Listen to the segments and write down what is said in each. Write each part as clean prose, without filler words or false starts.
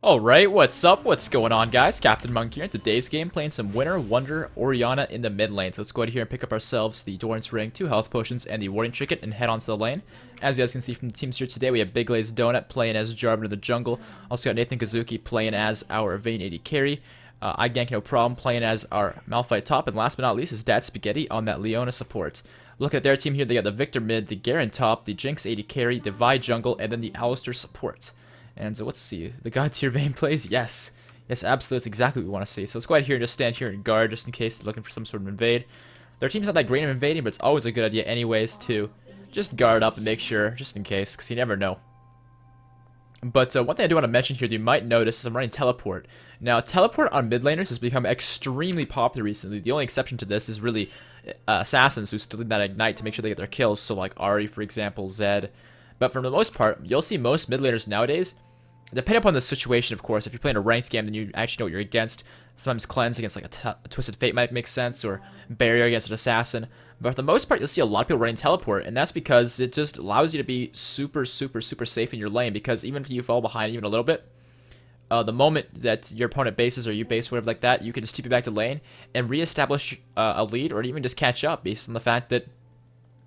Alright, what's up? What's going on, guys? CaptainMonk here. In today's game, playing some Winter Wonder Orianna in the mid lane. So let's go ahead here and pick up ourselves the Doran's Ring, 2 health potions, and the Warning Trinket, and head onto the lane. As you guys can see from the teams here today, we have Big Glaze Donut playing as Jarvan of the jungle. Also got Nathan Kazuki playing as our Vayne 80 carry. iGank No Problem playing as our Malphite top. And last but not least is Dad Spaghetti on that Leona support. Look at their team here. They got the Victor mid, the Garen top, the Jinx 80 carry, the Vi jungle, and then the Alistar support. And so let's see, the God tier Vayne plays, yes, absolutely, that's exactly what we want to see. So let's go ahead here and just stand here and guard, just in case they're looking for some sort of invade. Their team's not that great at invading, but it's always a good idea anyways to just guard up and make sure, just in case, because you never know. But one thing I do want to mention here that you might notice is I'm running Teleport. Now, Teleport on mid laners has become extremely popular recently. The only exception to this is really assassins who still need that Ignite to make sure they get their kills, so like Ahri, for example, Zed. But for the most part, you'll see most mid laners nowadays, depending upon the situation, of course. If you're playing a ranked game, then you actually know what you're against. Sometimes Cleanse against like a Twisted Fate might make sense, or Barrier against an Assassin. But for the most part, you'll see a lot of people running Teleport, and that's because it just allows you to be super safe in your lane, because even if you fall behind even a little bit, the moment that your opponent bases or you base, whatever like that, you can just TP back to lane and reestablish a lead, or even just catch up based on the fact that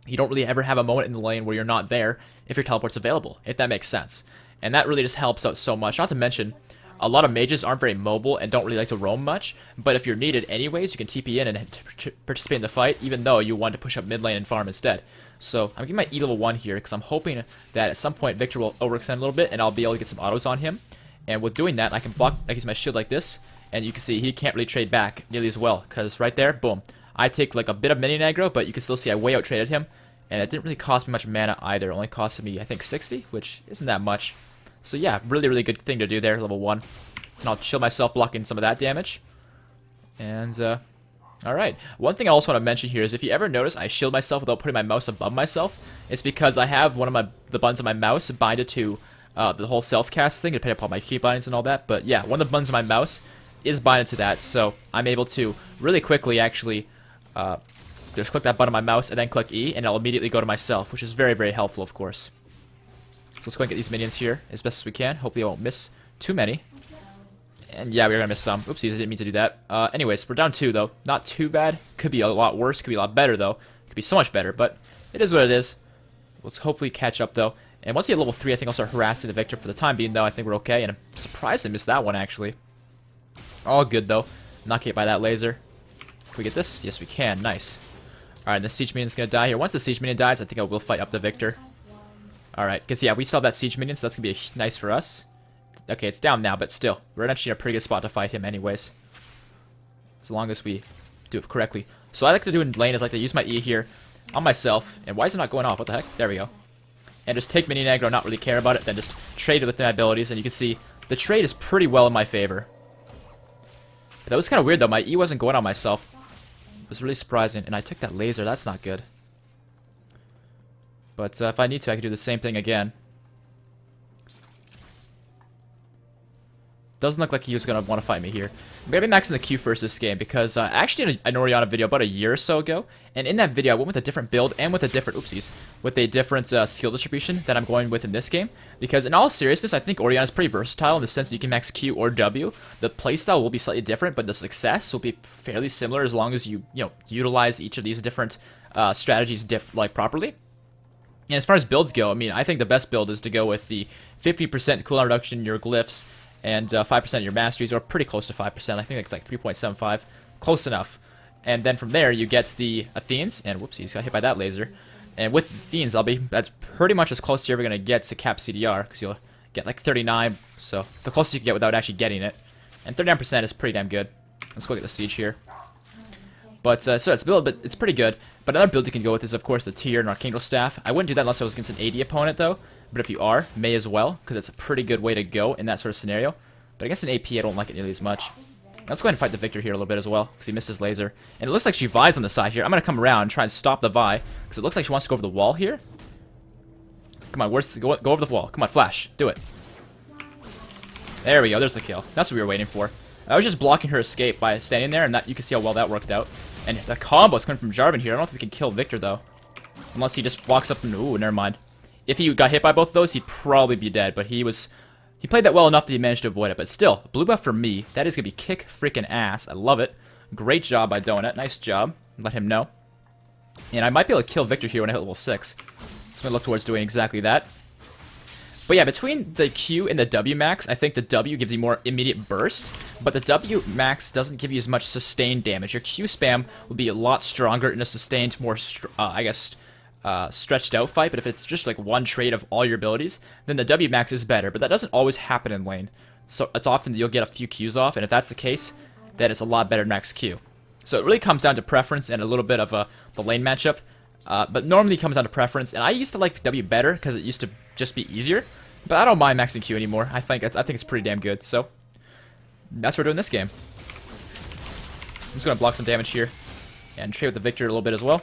you don't really ever have a moment in the lane where you're not there if your teleport's available, if that makes sense. And that really just helps out so much. Not to mention, a lot of mages aren't very mobile and don't really like to roam much, but if you're needed anyways, you can TP in and participate in the fight, even though you want to push up mid lane and farm instead. So I'm getting my E level 1 here, because I'm hoping that at some point Victor will overextend a little bit, and I'll be able to get some autos on him. And with doing that, I can block, I use my shield like this, and you can see he can't really trade back nearly as well, because right there, boom. I take like a bit of minion aggro, but you can still see I way out traded him, and it didn't really cost me much mana either. It only costed me, I think, 60, which isn't that much. So yeah, really good thing to do there, level 1. And I'll chill myself blocking some of that damage. And, alright. One thing I also want to mention here is if you ever notice I shield myself without putting my mouse above myself, it's because I have one of the buttons of my mouse binded to the whole self-cast thing, depending upon my key bindings and all that. But yeah, one of the buttons of my mouse is binded to that, so I'm able to really quickly actually just click that button on my mouse and then click E, and I'll immediately go to myself, which is very helpful, of course. So let's go and get these minions here as best as we can. Hopefully I won't miss too many. And yeah, we're gonna miss some. Oopsies, I didn't mean to do that. Anyways, we're down 2 though. Not too bad. Could be a lot worse. Could be a lot better though. Could be so much better, but it is what it is. Let's hopefully catch up though. And once we get level 3, I think I'll start harassing the Victor for the time being though. I think we're okay, and I'm surprised I missed that one actually. All good though. Not hit by that laser. Can we get this? Yes, we can. Nice. Alright, the Siege Minion's gonna die here. Once the Siege Minion dies, I think I will fight up the Victor. Alright, because yeah, we still have that Siege Minion, so that's going to be nice for us. Okay, it's down now, but still. We're actually in a pretty good spot to fight him anyways. As long as we do it correctly. So I like to do in lane is like to use my E here on myself. And why is it not going off? What the heck? There we go. And just take minion aggro, not really care about it, then just trade it with my abilities. And you can see the trade is pretty well in my favor. But that was kind of weird though. My E wasn't going on myself. It was really surprising. And I took that laser. That's not good. But if I need to, I can do the same thing again. Doesn't look like he was going to want to fight me here. I'm going to be maxing the Q first this game because I actually did an Orianna video about a year or so ago. And in that video, I went with a different build and with a different, with a different skill distribution that I'm going with in this game. Because in all seriousness, I think Orianna is pretty versatile in the sense that you can max Q or W. The playstyle will be slightly different, but the success will be fairly similar as long as you utilize each of these different strategies properly. And as far as builds go, I mean, I think the best build is to go with the 50% cooldown reduction in your glyphs and 5% in your masteries, or pretty close to 5%. I think it's like 3.75. Close enough. And then from there, you get the Athenes, and whoopsies, got hit by that laser. And with the Athenes, that's pretty much as close as you're ever going to get to cap CDR, because you'll get like 39, so the closest you can get without actually getting it. And 39% is pretty damn good. Let's go get the Siege here. But, so it's build, but it's pretty good. But another build you can go with is, of course, the Tier and Archangel Staff. I wouldn't do that unless I was against an AD opponent, though. But if you are, may as well, because it's a pretty good way to go in that sort of scenario. But against an AP, I don't like it nearly as much. Now let's go ahead and fight the Victor here a little bit as well, because he missed his laser. And it looks like she Vi's on the side here. I'm going to come around and try and stop the Vi, because it looks like she wants to go over the wall here. Come on, go over the wall. Come on, Flash. Do it. There we go. There's the kill. That's what we were waiting for. I was just blocking her escape by standing there, and that you can see how well that worked out. And the combo is coming from Jarvan here. I don't think we can kill Victor, though. Unless he just walks up and... Ooh, never mind. If he got hit by both of those, he'd probably be dead. But he was He played that well enough that he managed to avoid it, but still, blue buff for me. That is going to be kick freaking ass. I love it. Great job by Donut. Nice job. Let him know. And I might be able to kill Victor here when I hit level 6. So I'm going to look towards doing exactly that. But yeah, between the Q and the W max, I think the W gives you more immediate burst, but the W max doesn't give you as much sustained damage. Your Q spam will be a lot stronger in a sustained, more, stretched out fight, but if it's just like one trade of all your abilities, then the W max is better, but that doesn't always happen in lane. So it's often that you'll get a few Qs off, and if that's the case, then it's a lot better max Q. So it really comes down to preference and a little bit of the lane matchup, but normally it comes down to preference, and I used to like W better because it used to just be easier, but I don't mind maxing Q anymore. I think it's pretty damn good, so that's what we're doing this game. I'm just going to block some damage here and trade with the Victor a little bit as well.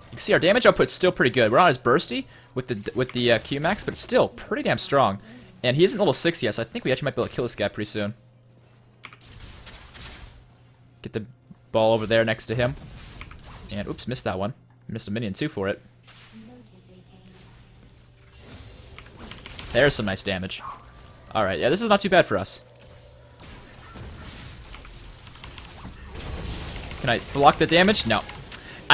You can see our damage output's still pretty good. We're not as bursty with the Q max, but it's still pretty damn strong. And he isn't level 6 yet, so I think we actually might be able to kill this guy pretty soon. Get the ball over there next to him. And, oops, missed that one. Missed a minion too for it. There's some nice damage. Alright, yeah, this is not too bad for us. Can I block the damage? No.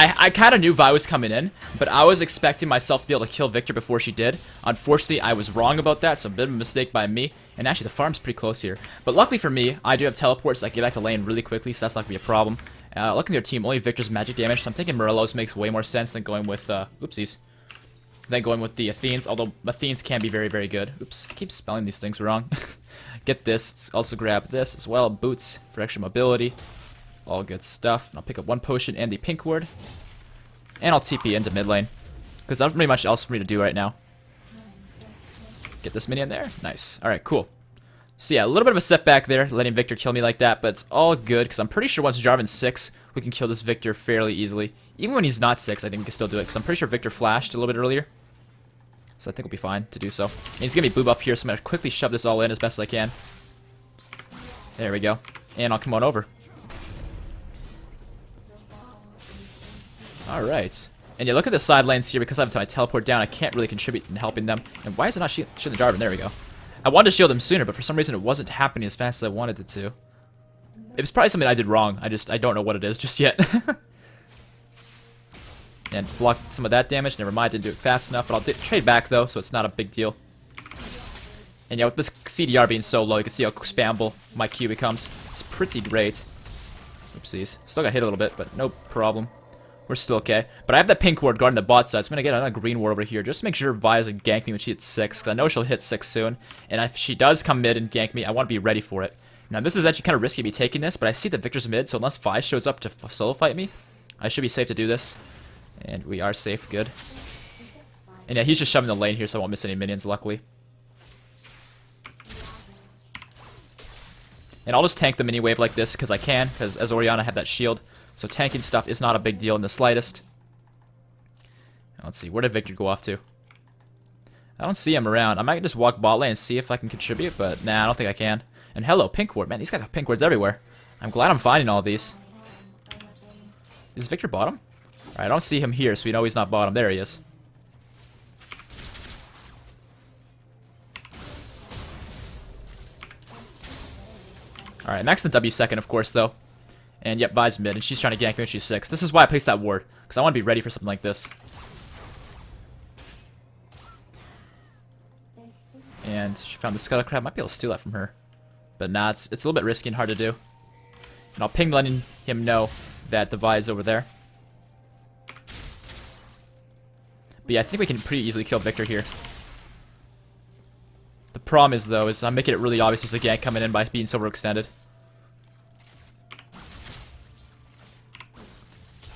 I kind of knew Vi was coming in, but I was expecting myself to be able to kill Victor before she did. Unfortunately, I was wrong about that, so a bit of a mistake by me. And actually, the farm's pretty close here. But luckily for me, I do have teleports, so I can get back to lane really quickly, so that's not going to be a problem. Looking at their team, only Victor's magic damage, so I'm thinking Morello's makes way more sense than going with, oopsies. Than going with the Athenes, although Athenes can be very, very good. Oops, I keep spelling these things wrong. Get this. Let's also grab this as well. Boots for extra mobility. All good stuff. And I'll pick up one potion and the pink ward. And I'll TP into mid lane, because there's not really much else for me to do right now. Get this minion there. Nice. Alright, cool. So yeah, a little bit of a setback there, letting Victor kill me like that, but it's all good, because I'm pretty sure once Jarvan's 6, we can kill this Victor fairly easily. Even when he's not 6, I think we can still do it, because I'm pretty sure Victor flashed a little bit earlier. So I think we'll be fine to do so. And he's giving me blue buff here, so I'm going to quickly shove this all in as best as I can. There we go. And I'll come on over. Alright. And yeah, look at the side lanes here. Because I have to teleport down, I can't really contribute in helping them. And why is it not shielding the Jarvan? There we go. I wanted to shield him sooner, but for some reason it wasn't happening as fast as I wanted it to. It was probably something I did wrong. I don't know what it is just yet. And blocked some of that damage. Never mind, didn't do it fast enough. But I'll trade back though, so it's not a big deal. And yeah, with this CDR being so low, you can see how spammable my Q becomes. It's pretty great. Oopsies. Still got hit a little bit, but no problem. We're still okay. But I have that pink ward guarding the bot side, so I'm going to get another green ward over here just to make sure Vi doesn't gank me when she hits 6, because I know she'll hit 6 soon. And if she does come mid and gank me, I want to be ready for it. Now, this is actually kind of risky me taking this, but I see that Victor's mid, so unless Vi shows up to solo fight me, I should be safe to do this. And we are safe. Good. And yeah, he's just shoving the lane here, so I won't miss any minions, luckily. And I'll just tank the mini wave like this, because I can, because as Orianna, I have that shield. So tanking stuff is not a big deal in the slightest. Let's see, where did Victor go off to? I don't see him around. I might just walk bot lane and see if I can contribute, but nah, I don't think I can. And hello, pink ward. Man, these guys have pink wards everywhere. I'm glad I'm finding all these. Is Victor bottom? Alright, I don't see him here, so we know he's not bottom. There he is. Alright, max the W second, of course, though. And yep, Vi's mid, and she's trying to gank me when she's 6. This is why I placed that ward, because I want to be ready for something like this. And she found the Scuttle Crab. Might be able to steal that from her. But nah, it's a little bit risky and hard to do. And I'll ping letting him know that the Vi is over there. But yeah, I think we can pretty easily kill Victor here. The problem is, though, is I'm making it really obvious there's a gank coming in by being so overextended.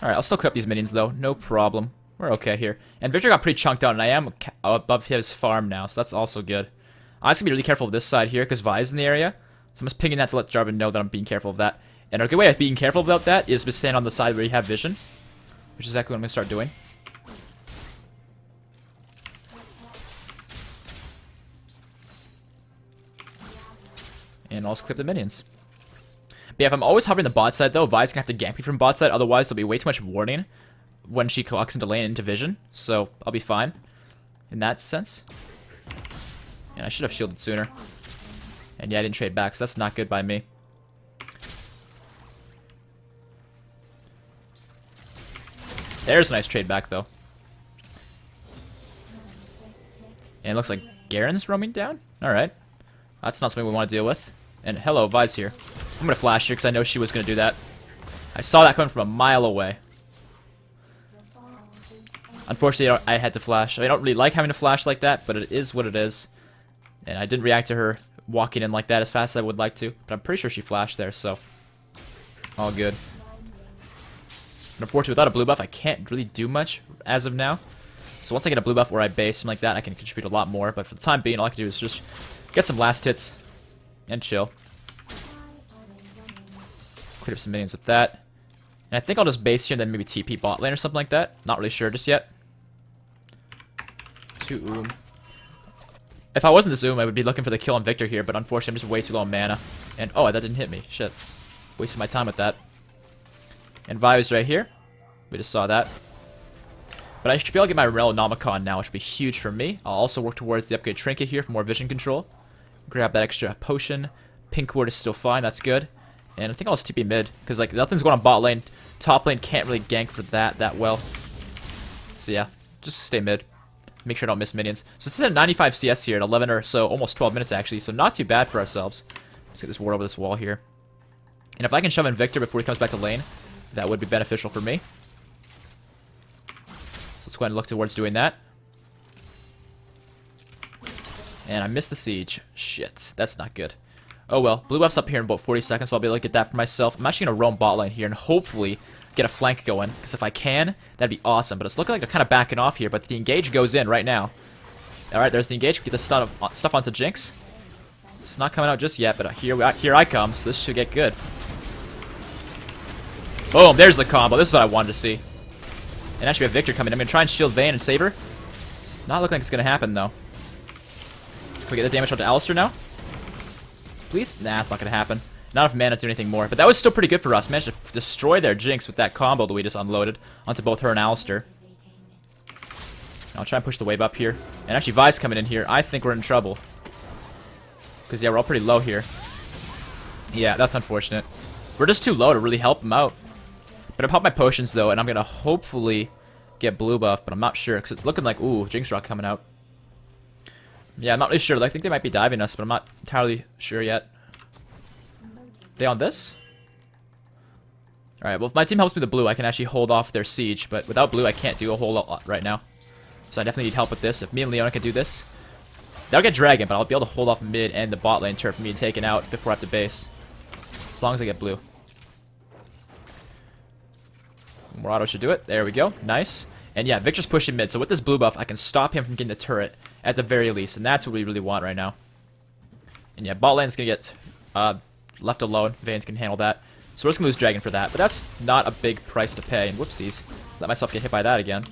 Alright, I'll still clear up these minions, though. No problem. We're okay here. And Victor got pretty chunked out, and I am above his farm now, so that's also good. I'm just going to be really careful of this side here, because Vi is in the area. So I'm just pinging that to let Jarvan know that I'm being careful of that. And a good way of being careful about that is to stand on the side where you have vision. Which is exactly what I'm going to start doing. And I'll just clip the minions. But yeah, if I'm always hovering the bot side, though, Vi's going to have to gank me from bot side. Otherwise, there'll be way too much warning when she walks into lane into vision. So I'll be fine in that sense. And I should have shielded sooner. And yeah, I didn't trade back, so that's not good by me. There's a nice trade back, though. And it looks like Garen's roaming down? Alright. That's not something we want to deal with. And hello, Vi's here. I'm going to flash here because I know she was going to do that. I saw that coming from a mile away. Unfortunately, I had to flash. I don't really like having to flash like that, but it is what it is. And I didn't react to her walking in like that as fast as I would like to. But I'm pretty sure she flashed there, so all good. And unfortunately, without a blue buff, I can't really do much as of now. So once I get a blue buff or I base, something like that, I can contribute a lot more. But for the time being, all I can do is just get some last hits and chill. Clear up some minions with that. And I think I'll just base here and then maybe TP bot lane or something like that. Not really sure just yet. If I wasn't this I would be looking for the kill on Victor here, but unfortunately I'm just way too low on mana. And oh, that didn't hit me. Shit. Wasted my time with that. And Vi is right here. We just saw that. But I should be able to get my Relonomicon now, which would be huge for me. I'll also work towards the upgrade trinket here for more vision control. Grab that extra potion. Pink ward is still fine, that's good. And I think I'll just TP mid, because like nothing's going on bot lane. Top lane can't really gank for that well. So yeah, just stay mid. Make sure I don't miss minions. So this is at 95 CS here at 11 or so, almost 12 minutes actually, so not too bad for ourselves. Let's get this ward over this wall here. And if I can shove in Victor before he comes back to lane, that would be beneficial for me. So let's go ahead and look towards doing that. And I missed the siege. Shit, that's not good. Oh well, blue buff's up here in about 40 seconds, so I'll be able to get that for myself. I'm actually going to roam bot lane here and hopefully get a flank going, because if I can, that'd be awesome. But it's looking like they're kind of backing off here, but the engage goes in right now. Alright, there's the engage. Get the stuff onto Jinx. It's not coming out just yet, but here I come, so this should get good. Boom, there's the combo. This is what I wanted to see. And actually we have Victor coming. I'm going to try and shield Vayne and save her. It's not looking like it's going to happen, though. Can we get the damage onto Alistar now? Please? Nah, it's not going to happen. Not enough mana to do anything more. But that was still pretty good for us. Managed to destroy their Jinx with that combo that we just unloaded onto both her and Alistar. I'll try and push the wave up here. And actually, Vi's coming in here. I think we're in trouble. Because, yeah, we're all pretty low here. Yeah, that's unfortunate. We're just too low to really help them out. But I pop my potions, though, and I'm going to hopefully get blue buff. But I'm not sure, because it's looking like, ooh, Jinx Rock coming out. Yeah, I'm not really sure. I think they might be diving us, but I'm not entirely sure yet. They on this? Alright, well if my team helps me with the blue, I can actually hold off their siege, but without blue I can't do a whole lot right now. So I definitely need help with this. If me and Leona can do this, that'll get Dragon, but I'll be able to hold off mid and the bot lane turret for me taken out before I have to base. As long as I get blue. Murado should do it. There we go. Nice. And yeah, Victor's pushing mid, so with this blue buff, I can stop him from getting the turret at the very least, and that's what we really want right now. And yeah, bot lane's gonna get left alone. Vayne's can handle that. So we're just gonna lose Dragon for that, but that's not a big price to pay. And whoopsies, let myself get hit by that again.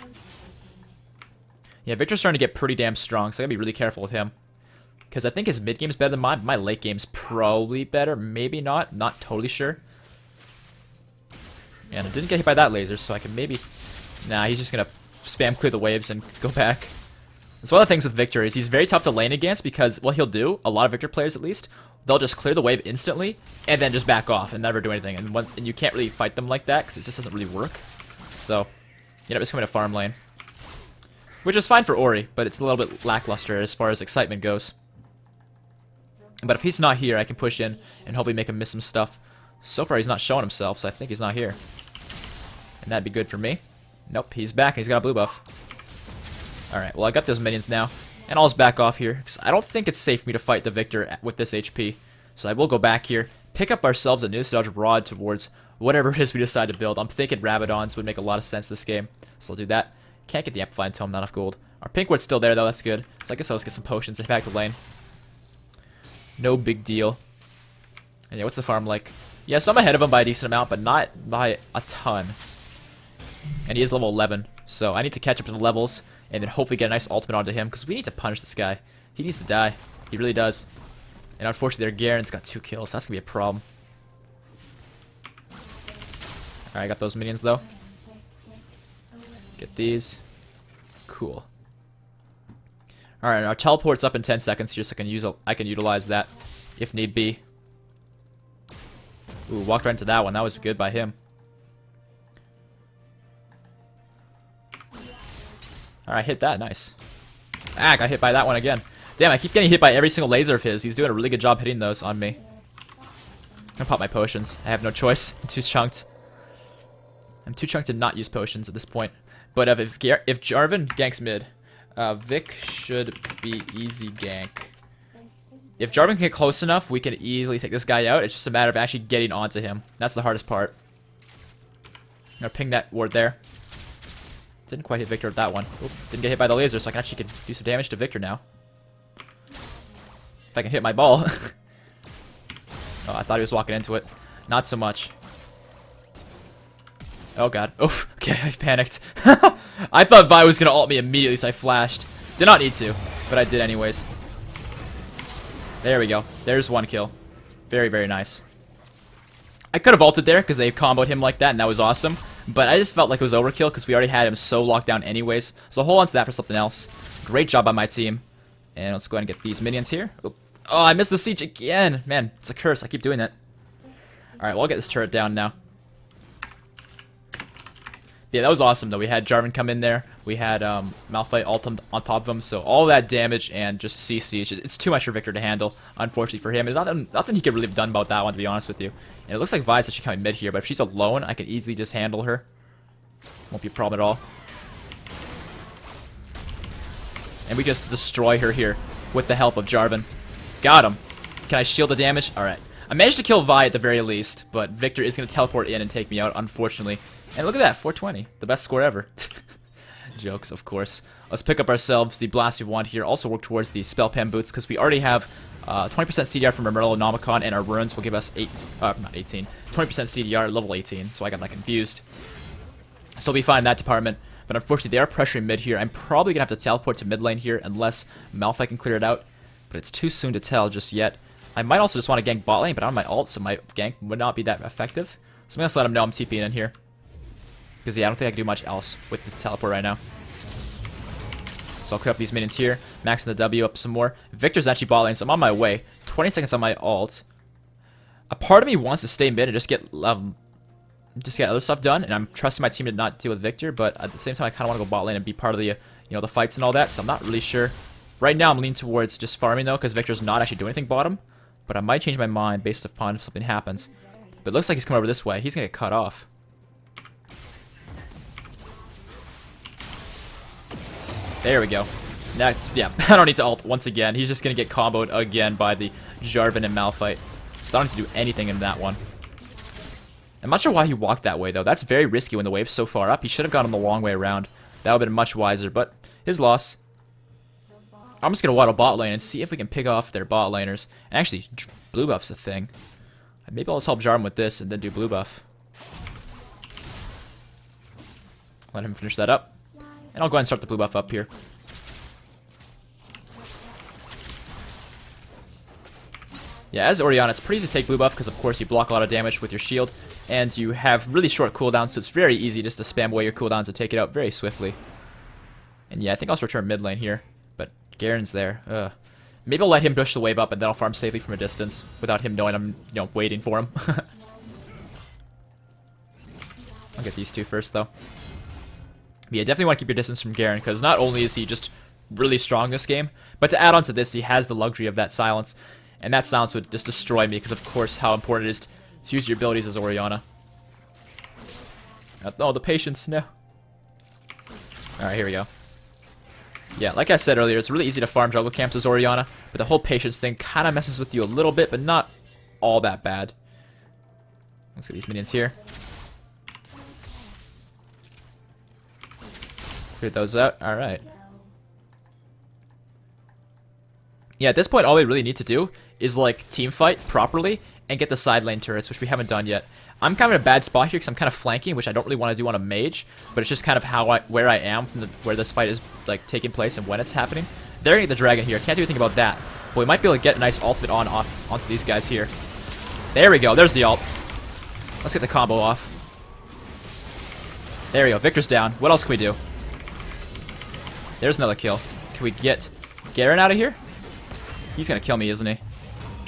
Yeah, Victor's starting to get pretty damn strong, so I gotta be really careful with him. Because I think his mid game's better than mine. My late game's probably better, maybe not. Not totally sure. And I didn't get hit by that laser, so I can maybe... Nah, he's just gonna spam clear the waves and go back. That's one of the things with Victor is he's very tough to lane against because what he'll do, a lot of Victor players at least, they'll just clear the wave instantly and then just back off and never do anything. And you can't really fight them like that because it just doesn't really work. So, you know, it's coming to farm lane. Which is fine for Ori, but it's a little bit lackluster as far as excitement goes. But if he's not here, I can push in and hopefully make him miss some stuff. So far, he's not showing himself, so I think he's not here. And that'd be good for me. Nope, he's back. He's got a blue buff. Alright, well, I got those minions now. And I'll just back off here, because I don't think it's safe for me to fight the Victor with this HP. So I will go back here, pick up ourselves a new dodge rod towards whatever it is we decide to build. I'm thinking Rabadons would make a lot of sense this game. So I'll do that. Can't get the Amplified Tome, not enough gold. Our pink ward's still there, though. That's good. So I guess I'll just get some potions and back to lane. No big deal. And yeah, what's the farm like? Yeah, so I'm ahead of him by a decent amount, but not by a ton. And he is level 11, so I need to catch up to the levels and then hopefully get a nice ultimate onto him, because we need to punish this guy. He needs to die. He really does. And unfortunately, their Garen's got 2 kills. That's going to be a problem. Alright, I got those minions, though. Get these. Cool. Alright, our teleport's up in 10 seconds here, so I can utilize that if need be. Ooh, walked right into that one. That was good by him. Alright, hit that. Nice. Ah, got hit by that one again. Damn, I keep getting hit by every single laser of his. He's doing a really good job hitting those on me. I'm gonna pop my potions. I have no choice. I'm too chunked. I'm too chunked to not use potions at this point. But if Jarvan ganks mid, Vic should be easy gank. If Jarvan can get close enough, we can easily take this guy out. It's just a matter of actually getting onto him. That's the hardest part. I'm gonna ping that ward there. Didn't quite hit Victor with that one. Oop, didn't get hit by the laser, so I can actually do some damage to Victor now. If I can hit my ball. Oh, I thought he was walking into it. Not so much. Oh god. Oof. Okay, I panicked. I thought Vi was gonna ult me immediately, so I flashed. Did not need to, but I did anyways. There we go. There's one kill. Very, very nice. I could have ulted there because they comboed him like that, and that was awesome. But I just felt like it was overkill because we already had him so locked down anyways. So hold on to that for something else. Great job by my team. And let's go ahead and get these minions here. Oh, I missed the siege again. Man, it's a curse. I keep doing that. Alright, well, I'll get this turret down now. Yeah, that was awesome, though. We had Jarvan come in there. We had Malphite ult on top of him. So all that damage and just CC. It's too much for Victor to handle, unfortunately for him. There's nothing he could really have done about that one, to be honest with you. And it looks like Vi's actually coming mid here, but if she's alone, I can easily just handle her. Won't be a problem at all. And we just destroy her here with the help of Jarvan. Got him. Can I shield the damage? Alright. I managed to kill Vi at the very least, but Victor is going to teleport in and take me out, unfortunately. And look at that, 420. The best score ever. Jokes, of course. Let's pick up ourselves the blast we want here. Also work towards the spell pan boots, because we already have 20% CDR from our Merlonomicon, and our runes will give us 20% CDR, level 18, so I got that confused. So we'll be fine in that department. But unfortunately, they are pressuring mid here. I'm probably going to have to teleport to mid lane here, unless Malphite can clear it out. But it's too soon to tell just yet. I might also just want to gank bot lane, but I don't have my ult, so my gank would not be that effective. So I'm going to let him know I'm TPing in here. Because, yeah, I don't think I can do much else with the teleport right now. So I'll clear up these minions here. Maxing the W up some more. Victor's actually bot lane, so I'm on my way. 20 seconds on my ult. A part of me wants to stay mid and just get other stuff done. And I'm trusting my team to not deal with Victor. But at the same time, I kind of want to go bot lane and be part of the, the fights and all that. So I'm not really sure. Right now, I'm leaning towards just farming, though, because Victor's not actually doing anything bottom. But I might change my mind based upon if something happens. But it looks like he's coming over this way. He's going to get cut off. There we go. Next, yeah, I don't need to ult once again. He's just going to get comboed again by the Jarvan and Malphite. So I don't need to do anything in that one. I'm not sure why he walked that way, though. That's very risky when the wave's so far up. He should have gone the long way around. That would have been much wiser, but his loss. I'm just going to waddle bot lane and see if we can pick off their bot laners. And actually, blue buff's a thing. Maybe I'll just help Jarvan with this and then do blue buff. Let him finish that up. And I'll go ahead and start the blue buff up here. Yeah, as Orianna, it's pretty easy to take blue buff because, of course, you block a lot of damage with your shield. And you have really short cooldowns, so it's very easy just to spam away your cooldowns and take it out very swiftly. And yeah, I think I'll just return mid lane here. But Garen's there. Ugh. Maybe I'll let him push the wave up and then I'll farm safely from a distance without him knowing I'm, waiting for him. I'll get these two first, though. Yeah, definitely want to keep your distance from Garen, because not only is he just really strong this game, but to add on to this, he has the luxury of that silence. And that silence would just destroy me, because of course how important it is to use your abilities as Orianna. Oh, the patience, no. Alright, here we go. Yeah, like I said earlier, it's really easy to farm jungle camps as Orianna, but the whole patience thing kind of messes with you a little bit, but not all that bad. Let's get these minions here. Clear those out. Alright. Yeah, at this point, all we really need to do is, team fight properly and get the side lane turrets, which we haven't done yet. I'm kind of in a bad spot here because I'm kind of flanking, which I don't really want to do on a mage, but it's just kind of where I am from where this fight is, taking place and when it's happening. They're going to get the dragon here. Can't do anything about that. But we might be able to get a nice ultimate onto these guys here. There we go. There's the ult. Let's get the combo off. There we go. Victor's down. What else can we do? There's another kill. Can we get Garen out of here? He's gonna kill me, isn't he?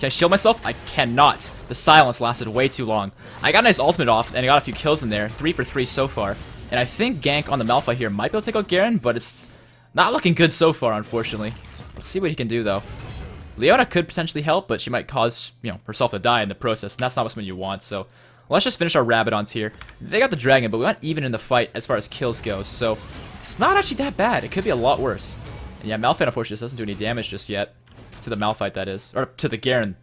Can I shield myself? I cannot. The silence lasted way too long. I got a nice ultimate off, and I got a few kills in there. 3 for 3 so far. And I think gank on the Malphite here might be able to take out Garen, but it's not looking good so far, unfortunately. Let's see what he can do, though. Leona could potentially help, but she might cause, herself to die in the process, and that's not what you want, so let's just finish our Rabadons here. They got the dragon, but we went even in the fight as far as kills go, so it's not actually that bad. It could be a lot worse. And yeah, Malphite, unfortunately, just doesn't do any damage just yet. To the Malphite, that is. Or to the Garen,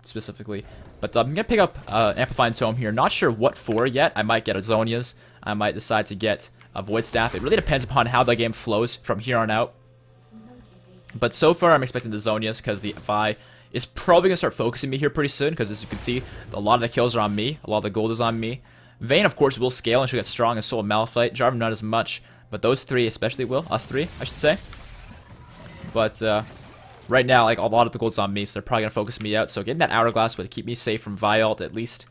specifically. But I'm going to pick up Amplifying Tome here. Not sure what for yet. I might get a Zonia's. I might decide to get a Void Staff. It really depends upon how the game flows from here on out. But so far, I'm expecting the Zonia's because the Vi is probably going to start focusing me here pretty soon. Because as you can see, a lot of the kills are on me. A lot of the gold is on me. Vayne, of course, will scale and she'll get strong, and so will Malphite. Jarvan not as much. But those three especially will. Us three, I should say. But right now, like, a lot of the gold's on me, so they're probably going to focus me out. So getting that Hourglass would keep me safe from Vi ult at least.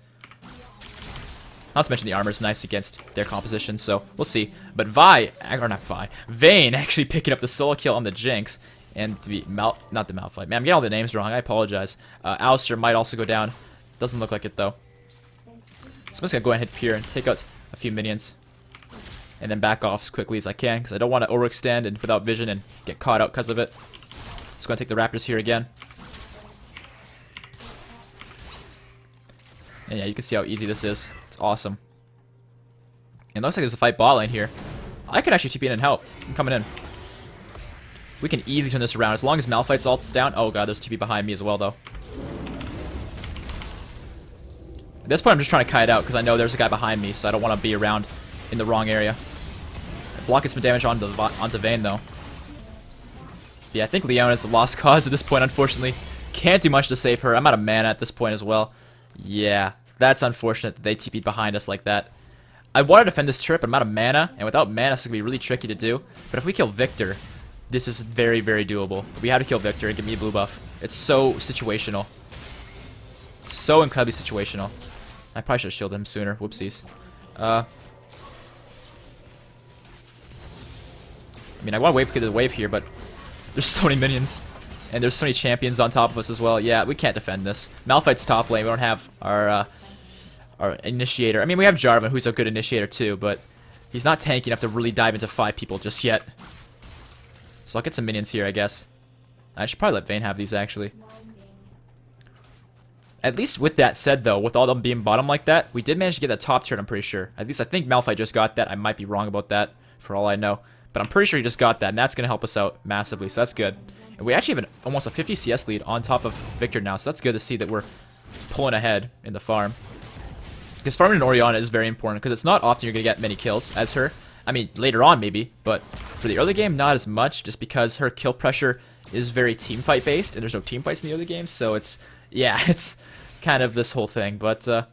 Not to mention the armor is nice against their composition, so we'll see. But Vayne actually picking up the solo kill on the Jinx. And not the Malphite. Man, I'm getting all the names wrong. I apologize. Alistair might also go down. Doesn't look like it, though. So I'm just going to go ahead and hit Pier and take out a few minions. And then back off as quickly as I can, because I don't want to overextend and without vision and get caught out because of it. Just going to take the Raptors here again. And yeah, you can see how easy this is. It's awesome. And it looks like there's a fight bot lane here. I could actually TP in and help. I'm coming in. We can easily turn this around as long as Malphite's ult is down. Oh god, there's TP behind me as well, though. At this point, I'm just trying to kite out because I know there's a guy behind me, so I don't want to be around in the wrong area. Blocking some damage onto Vayne, though. Yeah, I think Leona's a lost cause at this point, unfortunately. Can't do much to save her. I'm out of mana at this point as well. Yeah, that's unfortunate that they TP'd behind us like that. I want to defend this turret, but I'm out of mana, and without mana, it's going to be really tricky to do. But if we kill Victor, this is very, very doable. We have to kill Victor and get me a blue buff. It's so situational. So incredibly situational. I probably should have shielded him sooner. Whoopsies. I mean, I want to wave clear the wave here, but there's so many minions. And there's so many champions on top of us as well. Yeah, we can't defend this. Malphite's top lane. We don't have our initiator. I mean, we have Jarvan, who's a good initiator too, but he's not tanky enough to really dive into 5 people just yet. So I'll get some minions here, I guess. I should probably let Vayne have these, actually. At least with that said, though, with all them being bottom like that, we did manage to get that top turret, I'm pretty sure. At least I think Malphite just got that. I might be wrong about that, for all I know. But I'm pretty sure he just got that, and that's going to help us out massively, so that's good. And we actually have almost a 50 CS lead on top of Victor now, so that's good to see that we're pulling ahead in the farm. Because farming an Orianna is very important, because it's not often you're going to get many kills as her. I mean, later on maybe, but for the early game, not as much, just because her kill pressure is very teamfight based, and there's no teamfights in the early game, so it's, yeah, it's kind of this whole thing. But the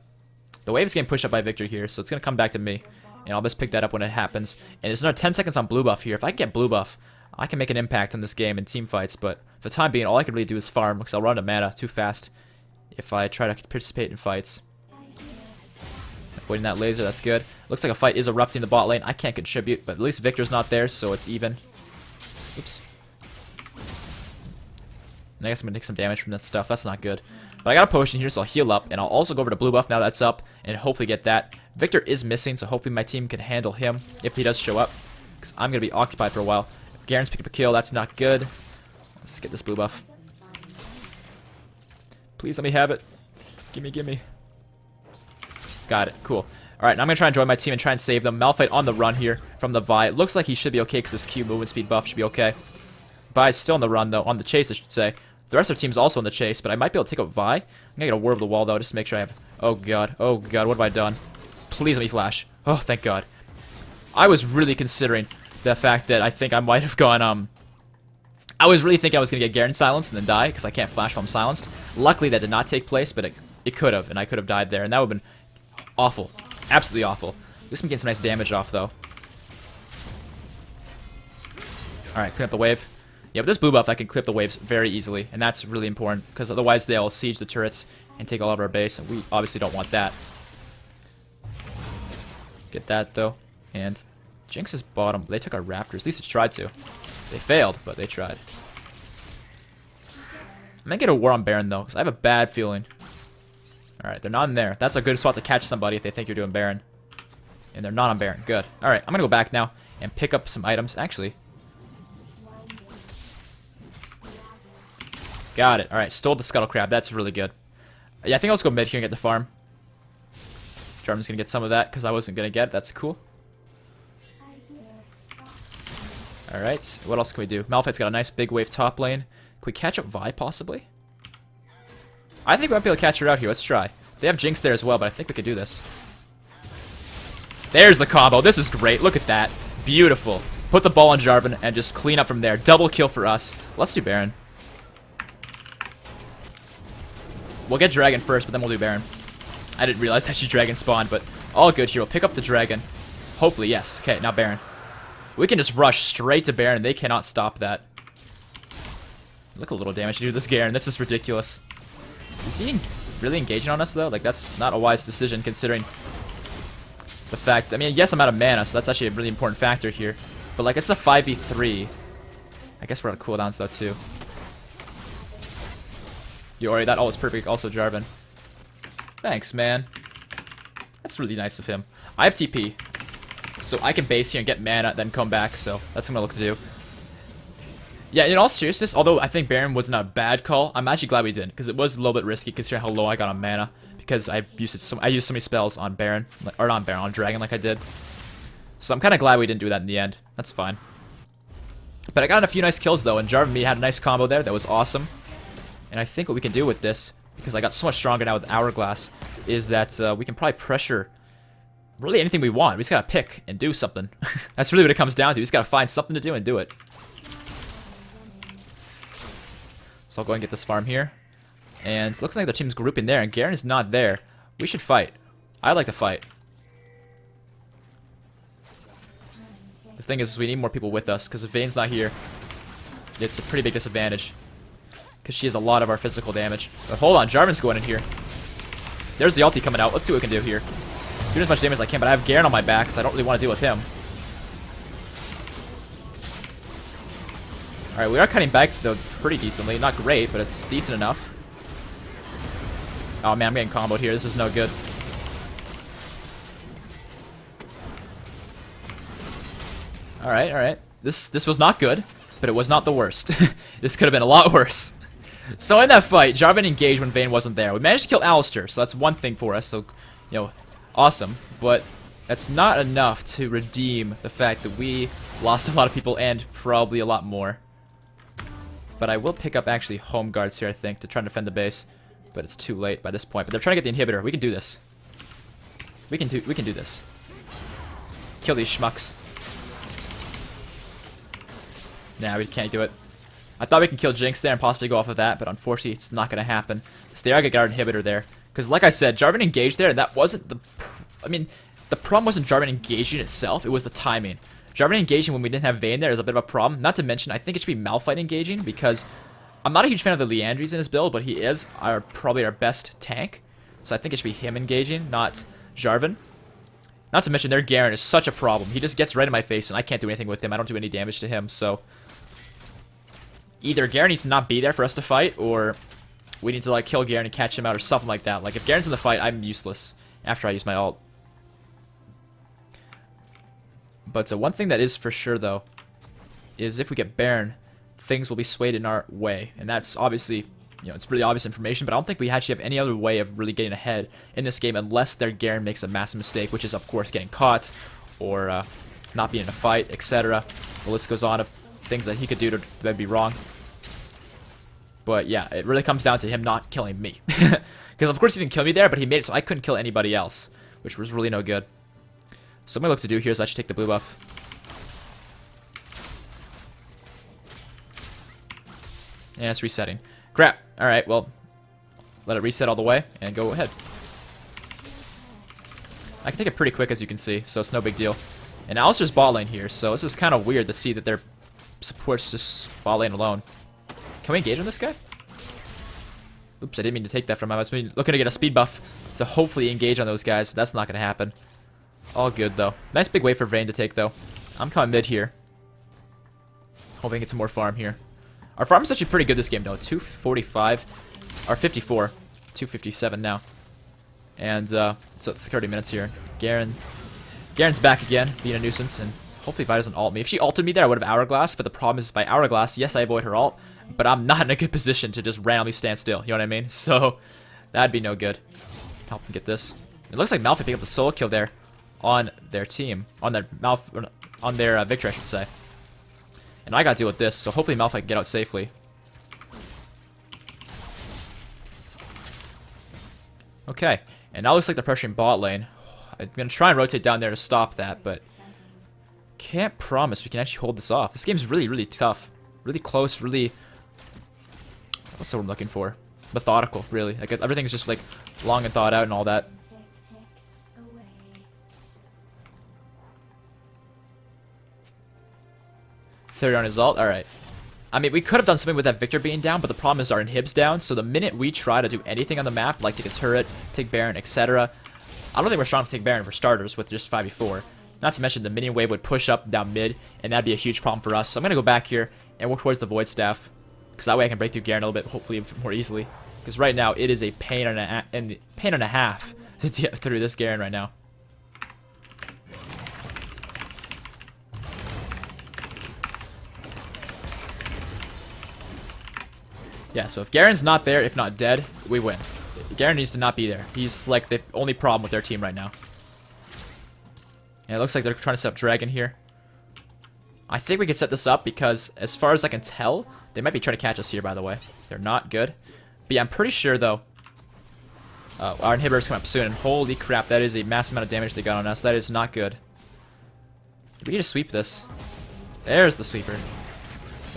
wave's getting pushed up by Victor here, so it's going to come back to me, and I'll just pick that up when it happens. And there's another 10 seconds on blue buff here. If I can get blue buff, I can make an impact on this game in teamfights, but for the time being, all I can really do is farm, because I'll run out of mana too fast if I try to participate in fights. Avoiding that laser, that's good. Looks like a fight is erupting in the bot lane. I can't contribute, but at least Victor's not there, so it's even. Oops. And I guess I'm going to take some damage from that stuff. That's not good. But I got a potion here, so I'll heal up, and I'll also go over to blue buff now that's up, and hopefully get that. Victor is missing, so hopefully my team can handle him if he does show up, because I'm going to be occupied for a while. Garen's picked up a kill. That's not good. Let's get this blue buff. Please let me have it. Gimme, gimme. Got it. Cool. Alright, now I'm going to try and join my team and try and save them. Malphite on the run here from the Vi. It looks like he should be okay because his Q movement speed buff should be okay. Vi's still on the run, though. On the chase, I should say. The rest of our team's also on the chase, but I might be able to take out Vi. I'm going to get a War of the Wall, though, just to make sure I have... Oh, God. Oh, God. What have I done? Please let me flash. Oh, thank God. I was really considering the fact that I think I might have gone, I was really thinking I was going to get Garen silenced and then die, because I can't flash while I'm silenced. Luckily, that did not take place, but it could have, and I could have died there, and that would have been awful. Absolutely awful. At least I'm getting some nice damage off, though. Alright, clean up the wave. Yeah, with this blue buff, I can clip the waves very easily, and that's really important, because otherwise they'll siege the turrets and take all of our base, and we obviously don't want that. Get that, though, and... Jinx is bottom. They took our Raptors. At least it tried to. They failed, but they tried. I'm gonna get a war on Baron, though, because I have a bad feeling. Alright, they're not in there. That's a good spot to catch somebody if they think you're doing Baron. And they're not on Baron. Good. Alright, I'm gonna go back now and pick up some items. Actually. Got it. Alright, stole the Scuttle Crab. That's really good. Yeah, I think I'll just go mid here and get the farm. Jarvan's gonna get some of that because I wasn't gonna get it. That's cool. Alright, what else can we do? Malphite's got a nice big wave top lane. Can we catch up Vi, possibly? I think we might be able to catch her out here. Let's try. They have Jinx there as well, but I think we could do this. There's the combo. This is great. Look at that. Beautiful. Put the ball on Jarvan and just clean up from there. Double kill for us. Let's do Baron. We'll get Dragon first, but then we'll do Baron. I didn't realize that she Dragon spawned, but all good here. We'll pick up the Dragon. Hopefully, yes. Okay, now Baron. We can just rush straight to Baron. They cannot stop that. Look a little damage to do this Garen. This is ridiculous. Is he really engaging on us, though? Like, that's not a wise decision, considering the fact... I mean, yes, I'm out of mana, so that's actually a really important factor here. But, like, it's a 5v3. I guess we're out of cooldowns, though, too. Yori, that all was perfect. Also, Jarvan. Thanks, man. That's really nice of him. I have TP, so I can base here and get mana, then come back, so that's what I'm going to look to do. Yeah, in all seriousness, although I think Baron was not a bad call, I'm actually glad we didn't, because it was a little bit risky considering how low I got on mana, because I used so many spells on Baron, or not on Baron, on Dragon like I did. So I'm kind of glad we didn't do that in the end. That's fine. But I got a few nice kills, though, and Jarvan and me had a nice combo there. That was awesome. And I think what we can do with this, because I got so much stronger now with Hourglass, is that we can probably pressure really anything we want. We just gotta pick and do something. That's really what it comes down to. We just gotta find something to do and do it. So I'll go and get this farm here. And it looks like the team's grouping there, and Garen is not there. We should fight. I'd like to fight. The thing is, we need more people with us, because if Vayne's not here, it's a pretty big disadvantage. Because she has a lot of our physical damage. But hold on, Jarvan's going in here. There's the ulti coming out. Let's see what we can do here. Do as much damage as I can, but I have Garen on my back, so I don't really want to deal with him. Alright, we are cutting back, though, pretty decently. Not great, but it's decent enough. Oh man, I'm getting comboed here. This is no good. Alright, alright. This was not good, but it was not the worst. This could have been a lot worse. So in that fight, Jarvan engaged when Vayne wasn't there. We managed to kill Alistar, so that's one thing for us. So, you know, awesome. But that's not enough to redeem the fact that we lost a lot of people and probably a lot more. But I will pick up actually home guards here, I think, to try and defend the base. But it's too late by this point. But they're trying to get the inhibitor. We can do this. We can do this. Kill these schmucks. Nah, we can't do it. I thought we could kill Jinx there and possibly go off of that, but unfortunately it's not going to happen. So they are going to get our inhibitor there. Because like I said, Jarvan engaged there, and that wasn't the... I mean, the problem wasn't Jarvan engaging itself, it was the timing. Jarvan engaging when we didn't have Vayne there is a bit of a problem. Not to mention, I think it should be Malphite engaging, because I'm not a huge fan of the Leandries in his build, but he is probably our best tank. So I think it should be him engaging, not Jarvan. Not to mention, their Garen is such a problem. He just gets right in my face, and I can't do anything with him. I don't do any damage to him, so... Either Garen needs to not be there for us to fight, or we need to like kill Garen and catch him out or something like that. Like if Garen's in the fight, I'm useless after I use my ult. But one thing that is for sure though, is if we get Baron, things will be swayed in our way. And that's obviously, you know, it's really obvious information, but I don't think we actually have any other way of really getting ahead in this game unless their Garen makes a massive mistake, which is of course getting caught, or not being in a fight, etc. The list goes on of things that he could do that'd be wrong. But yeah, it really comes down to him not killing me. Because of course he didn't kill me there, but he made it so I couldn't kill anybody else, which was really no good. So what I'm going to look to do here is I should take the blue buff. And it's resetting. Crap. Alright, well, let it reset all the way and go ahead. I can take it pretty quick as you can see, so it's no big deal. And Alistar's bot lane here, so this is kind of weird to see that their support's just bot lane alone. Can we engage on this guy? Oops, I didn't mean to take that from him. I was looking to get a speed buff to hopefully engage on those guys, but that's not going to happen. All good, though. Nice big wave for Vayne to take, though. I'm coming mid here. Hoping to get some more farm here. Our farm is actually pretty good this game, though. 245, or 54, 257 now. And it's 30 minutes here. Garen's back again, being a nuisance, and hopefully Vi doesn't ult me. If she ulted me there, I would have Hourglass, but the problem is by Hourglass, yes, I avoid her ult, but I'm not in a good position to just randomly stand still, you know what I mean? So, that'd be no good. Help them get this. It looks like Malphite picked up the solo kill there on their team, on their Victor, I should say. And I gotta deal with this, so hopefully Malphite can get out safely. Okay, and now it looks like they're pressuring bot lane. I'm gonna try and rotate down there to stop that, but can't promise we can actually hold this off. This game's really, really tough. Really close, really... What's the word I'm looking for? Methodical, really. Like, everything's just, like, long and thought out and all that. Third on his ult? Alright. I mean, we could have done something with that Victor being down, but the problem is our inhib's down, so the minute we try to do anything on the map, like take a turret, take Baron, etc., I don't think we're strong to take Baron for starters with just 5v4. Not to mention the minion wave would push up down mid, and that'd be a huge problem for us. So I'm going to go back here and work towards the Void Staff, because that way I can break through Garen a little bit, hopefully more easily. Because right now, it is a pain and a half to get through this Garen right now. Yeah, so if Garen's not there, if not dead, we win. Garen needs to not be there. He's like the only problem with their team right now. Yeah, it looks like they're trying to set up Dragon here. I think we can set this up because, as far as I can tell, they might be trying to catch us here, by the way. They're not good. But yeah, I'm pretty sure, though, our inhibitor's coming up soon. And holy crap, that is a massive amount of damage they got on us. That is not good. We need to sweep this. There's the sweeper.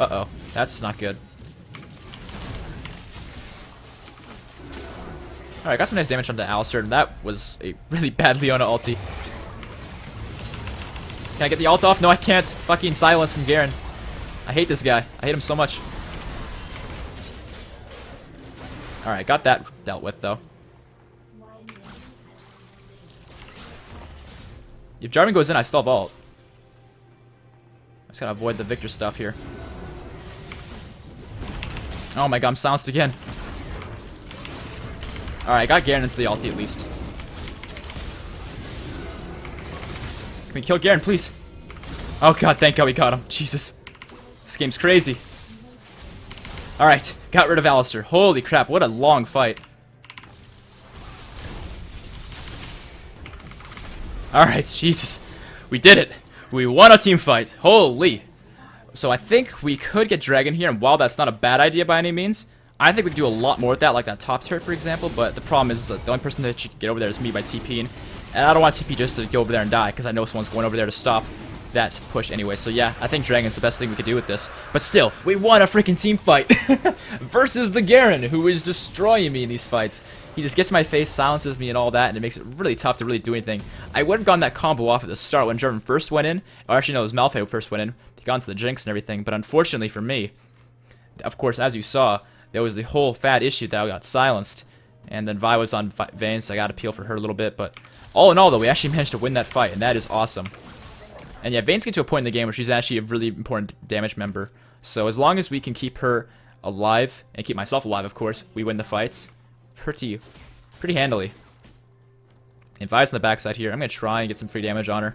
Uh-oh. That's not good. Alright, got some nice damage onto Alistar, and that was a really bad Leona ulti. Can I get the ult off? No, I can't. Fucking silence from Garen. I hate this guy. I hate him so much. Alright, got that dealt with, though. If Jarvan goes in, I still have ult. I just gotta avoid the Victor stuff here. Oh my god, I'm silenced again. Alright, I got Garen into the ulti at least. Can we kill Garen, please? Oh god, thank god we got him. Jesus. This game's crazy. Alright, got rid of Alistar. Holy crap, what a long fight. Alright, Jesus. We did it. We won a team fight. Holy. So I think we could get Dragon here, and while that's not a bad idea by any means, I think we could do a lot more with that, like that top turret, for example, but the problem is the only person that you can get over there is me by TPing, and I don't want TP just to go over there and die, because I know someone's going over there to stop that push anyway. So yeah, I think Dragon's the best thing we could do with this. But still, we won a freaking team fight versus the Garen, who is destroying me in these fights. He just gets in my face, silences me and all that, and it makes it really tough to really do anything. I would have gotten that combo off at the start when Jarvan first went in, or actually no, it was Malphite who first went in. He got into the Jinx and everything, but unfortunately for me, of course, as you saw, there was the whole fat issue that I got silenced, and then Vi was on Vayne, so I got to peel for her a little bit, but all in all, though, we actually managed to win that fight, and that is awesome. And yeah, Vayne's getting to a point in the game where she's actually a really important damage member, so as long as we can keep her alive, and keep myself alive, of course, we win the fights pretty handily. And Vi's on the backside here. I'm going to try and get some free damage on her.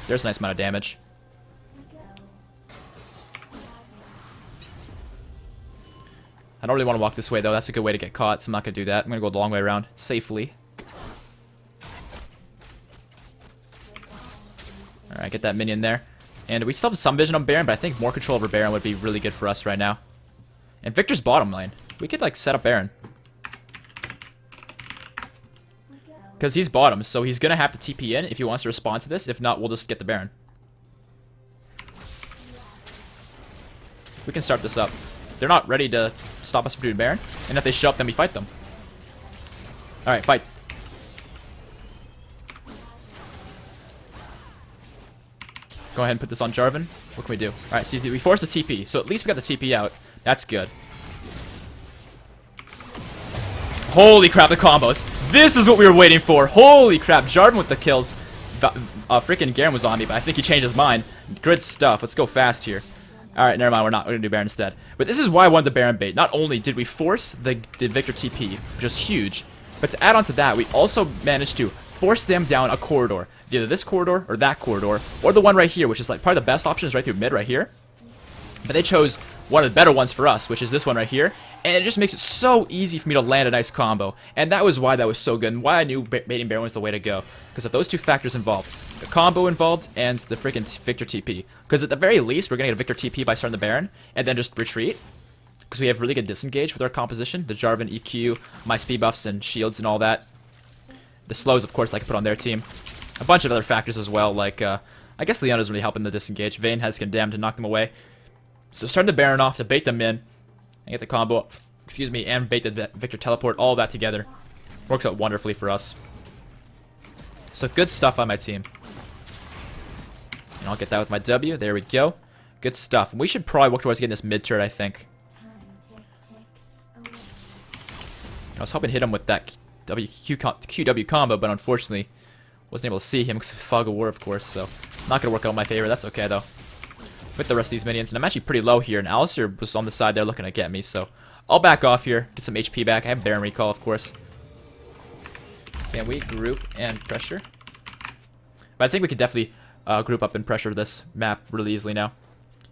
There's a nice amount of damage. I don't really want to walk this way, though. That's a good way to get caught, so I'm not going to do that. I'm going to go the long way around, safely. Alright, get that minion there. And we still have some vision on Baron, but I think more control over Baron would be really good for us right now. And Victor's bottom lane. We could, like, set up Baron. Because he's bottom, so he's going to have to TP in if he wants to respond to this. If not, we'll just get the Baron. We can start this up. They're not ready to stop us from doing Baron, and if they show up, then we fight them. Alright, fight. Go ahead and put this on Jarvan. What can we do? Alright, see, we forced a TP, so at least we got the TP out. That's good. Holy crap, the combos. This is what we were waiting for. Holy crap, Jarvan with the kills. Freaking Garen was on me, but I think he changed his mind. Good stuff. Let's go fast here. Alright, never mind, we're not. We're gonna do Baron instead. But this is why I wanted the Baron bait. Not only did we force the Victor TP, which is huge, but to add on to that, we also managed to force them down a corridor. Either this corridor, or that corridor, or the one right here, which is like probably the best option is right through mid right here. But they chose one of the better ones for us, which is this one right here. And it just makes it so easy for me to land a nice combo. And that was why that was so good, and why I knew baiting Baron was the way to go. Because of those two factors involved. The combo involved, and the freaking Victor TP. Because at the very least, we're going to get a Victor TP by starting the Baron, and then just retreat. Because we have really good disengage with our composition. The Jarvan, EQ, my speed buffs, and shields, and all that. The slows, of course, I can put on their team. A bunch of other factors as well, like, I guess Leona's really helping the disengage. Vayne has Condemned to knock them away. So starting the Baron off to bait them in, and get the combo, excuse me, and bait the Victor teleport, all that together. Works out wonderfully for us. So good stuff on my team. And I'll get that with my W. There we go. Good stuff. We should probably work towards getting this mid turret, I think. I was hoping to hit him with that QW combo, but unfortunately wasn't able to see him because of Fog of War, of course. So not going to work out in my favor. That's okay, though. With the rest of these minions. And I'm actually pretty low here. And Alistair was on the side there looking to get me. So I'll back off here. Get some HP back. I have Baron Recall, of course. Can we group and pressure? But I think we could definitely group up and pressure this map really easily now.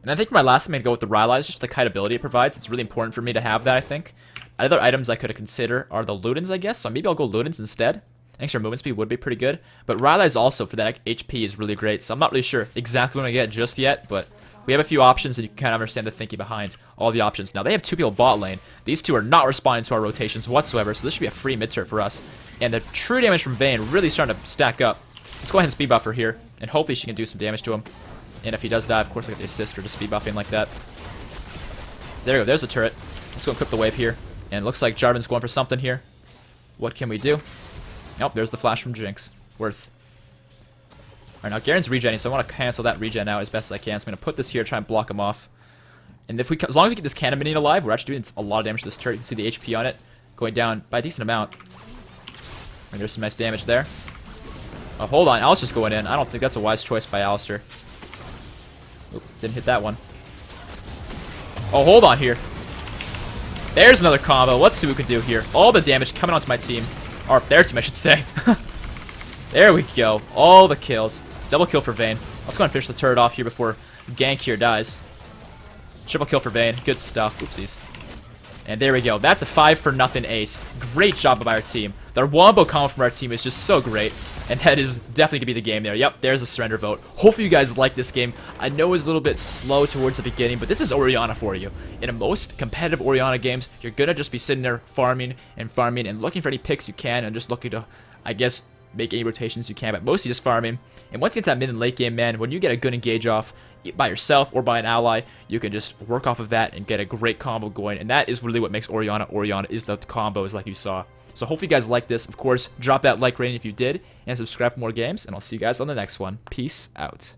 And I think for my last, I'm going to go with the Rylai's, just the kite ability it provides. It's really important for me to have that, I think. Other items I could consider are the Ludens, I guess. So maybe I'll go Ludens instead. Extra movement speed would be pretty good. But Rylai's also, for that HP, is really great. So I'm not really sure exactly what I get just yet. But we have a few options, and you can kind of understand the thinking behind all the options. Now, they have two people bot lane. These two are not responding to our rotations whatsoever. So this should be a free mid turret for us. And the true damage from Vayne really starting to stack up. Let's go ahead and speed buff her here. And hopefully she can do some damage to him. And if he does die, of course, I get the assist for just speed buffing like that. There we go. There's the turret. Let's go equip the wave here. And it looks like Jarvan's going for something here. What can we do? Nope, there's the flash from Jinx. Worth. Alright, now Garen's regenning, so I want to cancel that regen out as best as I can. So I'm going to put this here, try and block him off. And if we, as long as we keep this cannon minion alive, we're actually doing a lot of damage to this turret. You can see the HP on it going down by a decent amount. And there's some nice damage there. Oh, hold on, Alistair's going in. I don't think that's a wise choice by Alistair. Oop, didn't hit that one. Oh, hold on here. There's another combo. Let's see what we can do here. All the damage coming onto my team. Or their team, I should say. There we go. All the kills. Double kill for Vayne. Let's go and finish the turret off here before Gank here dies. Triple kill for Vayne. Good stuff. Oopsies. And there we go. That's a 5-for-0 ace. Great job by our team. The wombo combo from our team is just so great. And that is definitely going to be the game there. Yep, there's a surrender vote. Hopefully you guys like this game. I know it was a little bit slow towards the beginning, but this is Orianna for you. In most competitive Orianna games, you're going to just be sitting there farming and looking for any picks you can and just looking to, I guess, make any rotations you can, but mostly just farming. And once you get to that mid and late game, man, when you get a good engage off by yourself or by an ally, you can just work off of that and get a great combo going. And that is really what makes Orianna Orianna, is the combos like you saw. So hopefully you guys like this. Of course, drop that like rating if you did, and subscribe for more games, and I'll see you guys on the next one. Peace out.